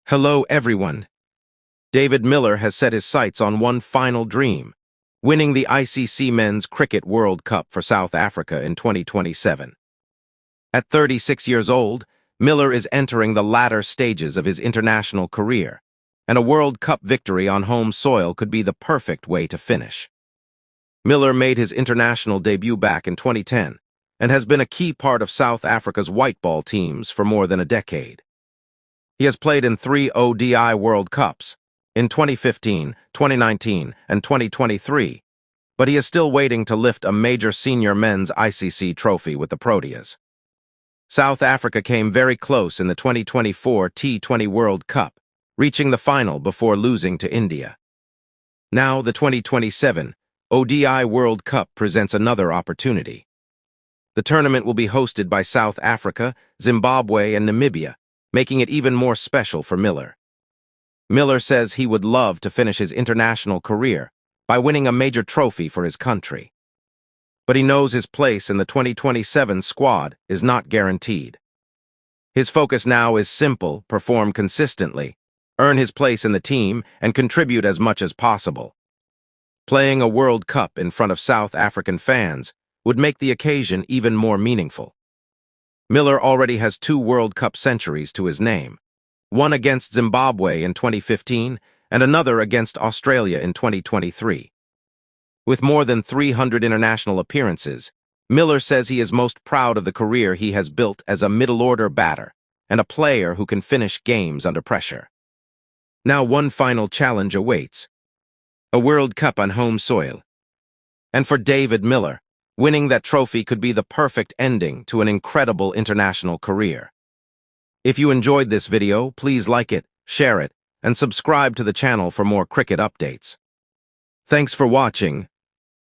Hello, everyone. David Miller has set his sights on one final dream, winning the ICC Men's Cricket World Cup for South Africa in 2027. At 36 years old, Miller is entering the latter stages of his international career, and a World Cup victory on home soil could be the perfect way to finish. Miller made his international debut back in 2010 and has been a key part of South Africa's white ball teams for more than a decade. He has played in 3 ODI World Cups, in 2015, 2019, and 2023, but he is still waiting to lift a major senior men's ICC trophy with the Proteas. South Africa came very close in the 2024 T20 World Cup, reaching the final before losing to India. Now, the 2027 ODI World Cup presents another opportunity. The tournament will be hosted by South Africa, Zimbabwe, and Namibia, making it even more special for Miller. Miller says he would love to finish his international career by winning a major trophy for his country. But he knows his place in the 2027 squad is not guaranteed. His focus now is simple: perform consistently, earn his place in the team, and contribute as much as possible. Playing a World Cup in front of South African fans would make the occasion even more meaningful. Miller already has 2 World Cup centuries to his name, one against Zimbabwe in 2015 and another against Australia in 2023. With more than 300 international appearances, Miller says he is most proud of the career he has built as a middle-order batter and a player who can finish games under pressure. Now one final challenge awaits: a World Cup on home soil. And for David Miller, winning that trophy could be the perfect ending to an incredible international career. If you enjoyed this video, please like it, share it, and subscribe to the channel for more cricket updates. Thanks for watching.